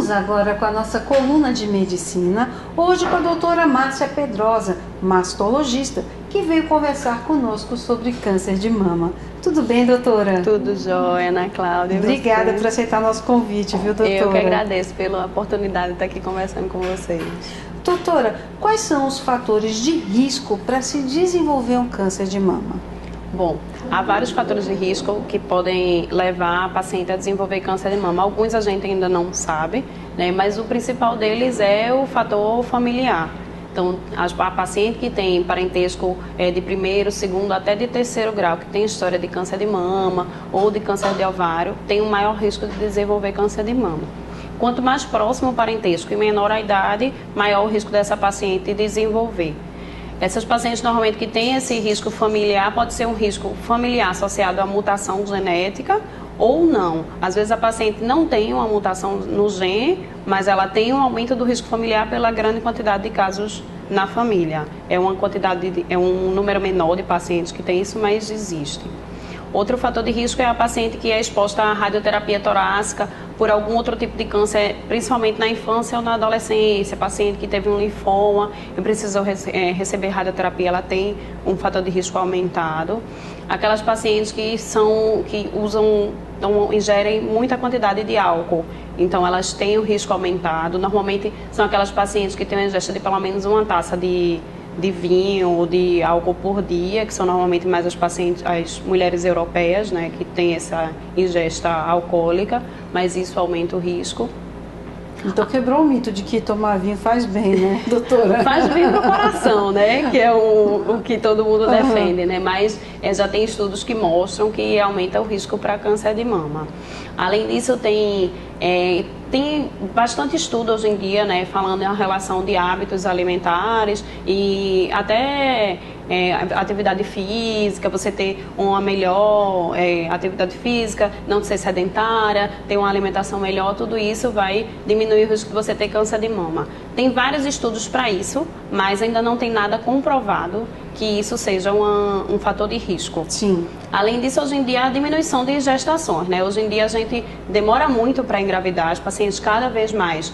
Vamos agora com a nossa coluna de medicina, hoje com a doutora Márcia Pedrosa, mastologista, que veio conversar conosco sobre câncer de mama. Tudo bem, doutora? Tudo jóia, Ana Cláudia. Obrigada por aceitar nosso convite, viu, doutora? Eu que agradeço pela oportunidade de estar aqui conversando com vocês. Doutora, quais são os fatores de risco para se desenvolver um câncer de mama? Bom, há vários fatores de risco que podem levar a paciente a desenvolver câncer de mama. Alguns a gente ainda não sabe, né, mas o principal deles é o fator familiar. Então, a paciente que tem parentesco de primeiro, segundo, até de terceiro grau, que tem história de câncer de mama ou de câncer de ovário, tem um maior risco de desenvolver câncer de mama. Quanto mais próximo o parentesco e menor a idade, maior o risco dessa paciente desenvolver. Essas pacientes normalmente que têm esse risco familiar, pode ser um risco familiar associado à mutação genética ou não. Às vezes a paciente não tem uma mutação no gene, mas ela tem um aumento do risco familiar pela grande quantidade de casos na família. É um número menor de pacientes que tem isso, mas existe. Outro fator de risco é a paciente que é exposta à radioterapia torácica por algum outro tipo de câncer, principalmente na infância ou na adolescência. Paciente que teve um linfoma e precisou receber radioterapia, ela tem um fator de risco aumentado. Aquelas pacientes que ingerem muita quantidade de álcool, então elas têm o risco aumentado. Normalmente são aquelas pacientes que têm uma ingesta de pelo menos uma taça de vinho ou de álcool por dia, que são normalmente mais as mulheres europeias, né, que têm essa ingesta alcoólica, mas isso aumenta o risco. Então quebrou o mito de que tomar vinho faz bem, né, doutora? Faz bem pro coração, né, que é o que todo mundo defende, né, mas já tem estudos que mostram que aumenta o risco para câncer de mama. Além disso, tem bastante estudo hoje em dia, né, falando em relação de hábitos alimentares e até atividade física, você ter uma melhor atividade física, não ser sedentária, ter uma alimentação melhor, tudo isso vai diminuir o risco de você ter câncer de mama. Tem vários estudos para isso, mas ainda não tem nada comprovado que isso seja um fator de risco. Sim. Além disso, hoje em dia, a diminuição de gestações, né? Hoje em dia a gente demora muito para engravidar, as pacientes cada vez mais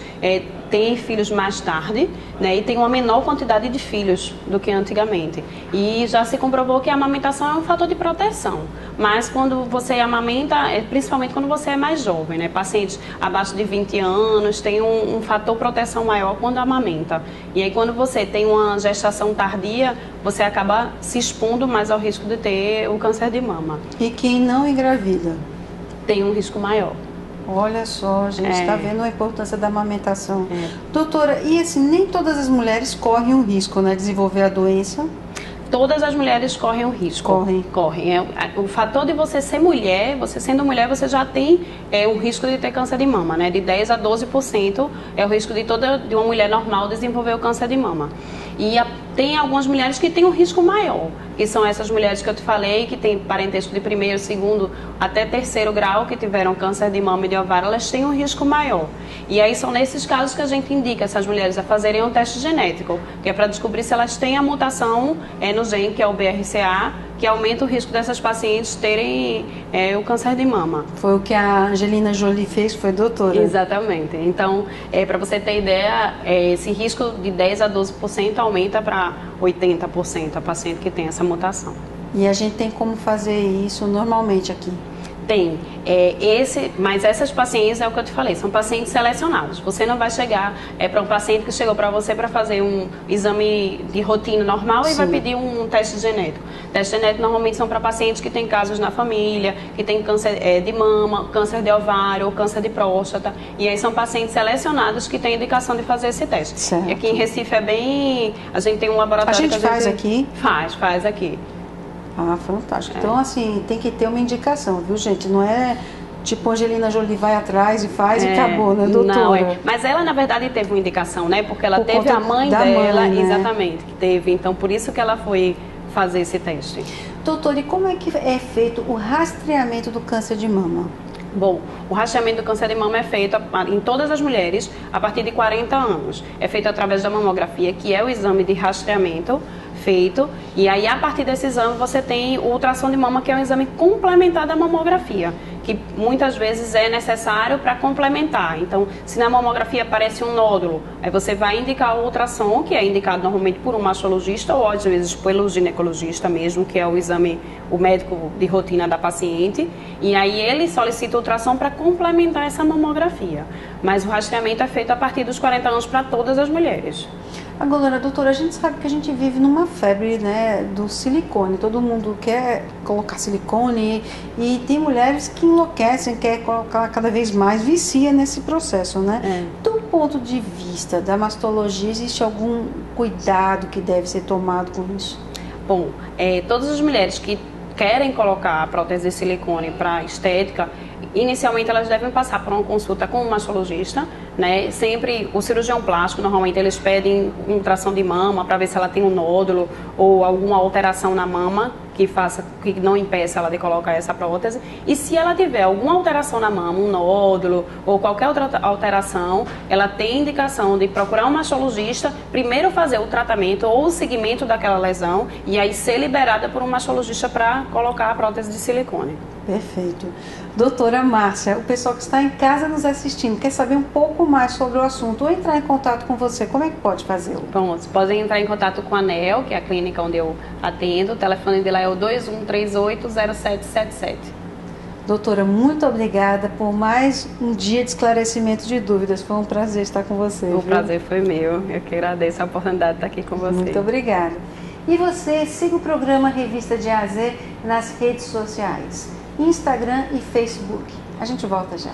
têm filhos mais tarde, né? E tem uma menor quantidade de filhos do que antigamente. E já se comprovou que a amamentação é um fator de proteção. Mas quando você amamenta, principalmente quando você é mais jovem, né? Pacientes abaixo de 20 anos têm um fator proteção maior quando amamenta. E aí quando você tem uma gestação tardia, você acaba se expondo mais ao risco de ter o câncer de mama. E quem não engravida? Tem um risco maior. Olha só, a gente está vendo a importância da amamentação. Doutora, e assim, nem todas as mulheres correm o risco, né, de desenvolver a doença? Todas as mulheres correm o risco. Correm. O fator de você ser mulher, você sendo mulher, você já tem um risco de ter câncer de mama, né? De 10 a 12% é o risco de uma mulher normal desenvolver o câncer de mama. E tem algumas mulheres que têm um risco maior, que são essas mulheres que eu te falei, que têm parentesco de primeiro, segundo, até terceiro grau, que tiveram câncer de mama e de ovário, elas têm um risco maior. E aí são nesses casos que a gente indica essas mulheres a fazerem um teste genético, que é para descobrir se elas têm a mutação no gene, que é o BRCA, que aumenta o risco dessas pacientes terem o câncer de mama. Foi o que a Angelina Jolie fez, foi doutora? Exatamente. Então, para você ter ideia, esse risco de 10 a 12% aumenta para 80% a paciente que tem essa mutação. E a gente tem como fazer isso normalmente aqui? Tem. Mas essas pacientes, é o que eu te falei, são pacientes selecionados. Você não vai chegar para um paciente que chegou para você para fazer um exame de rotina normal. Sim. E vai pedir um teste genético. Teste genético normalmente são para pacientes que têm casos na família, que têm câncer de mama, câncer de ovário ou câncer de próstata. E aí são pacientes selecionados que têm indicação de fazer esse teste. Certo. E aqui em Recife a gente tem um laboratório... A gente faz aqui? Faz aqui. Ah, fantástico. Então, assim, tem que ter uma indicação, viu, gente? Não é tipo Angelina Jolie vai atrás e faz e acabou, né, doutora? Não, mas ela, na verdade, teve uma indicação, né? Porque ela teve a mãe dela, né? Exatamente, que teve. Então, por isso que ela foi fazer esse teste. Doutora, e como é que é feito o rastreamento do câncer de mama? Bom, o rastreamento do câncer de mama é feito em todas as mulheres a partir de 40 anos. É feito através da mamografia, que é o exame de rastreamento feito. E aí, a partir desse exame, você tem o ultrassom de mama, que é um exame complementar da mamografia, que muitas vezes é necessário para complementar. Então, se na mamografia aparece um nódulo, aí você vai indicar o ultrassom, que é indicado normalmente por um mastologista ou às vezes pelo ginecologista mesmo, que é o exame, o médico de rotina da paciente, e aí ele solicita o ultrassom para complementar essa mamografia. Mas o rastreamento é feito a partir dos 40 anos para todas as mulheres. Agora, doutora, a gente sabe que a gente vive numa febre, né, do silicone. Todo mundo quer colocar silicone e tem mulheres que enlouquecem, quer colocar cada vez mais, vicia nesse processo, né? Do ponto de vista da mastologia, existe algum cuidado que deve ser tomado com isso? Bom, todas as mulheres que querem colocar a prótese de silicone para estética, inicialmente elas devem passar por uma consulta com um mastologista, né? Sempre o cirurgião plástico, normalmente eles pedem ultrassom de mama para ver se ela tem um nódulo ou alguma alteração na mama que não impeça ela de colocar essa prótese. E se ela tiver alguma alteração na mama, um nódulo ou qualquer outra alteração, ela tem indicação de procurar um mastologista, primeiro fazer o tratamento ou o segmento daquela lesão e aí ser liberada por um mastologista para colocar a prótese de silicone. Perfeito. Doutora Márcia, o pessoal que está em casa nos assistindo quer saber um pouco mais sobre o assunto ou entrar em contato com você, como é que pode fazê-lo? Bom, vocês podem entrar em contato com a ANEL, que é a clínica onde eu atendo. O telefone dela é o 2138-0777. Doutora, muito obrigada por mais um dia de esclarecimento de dúvidas. Foi um prazer estar com você. O prazer foi meu. Eu que agradeço a oportunidade de estar aqui com você. Muito obrigada. E você, siga o programa Revista de A a Z nas redes sociais, Instagram e Facebook. A gente volta já.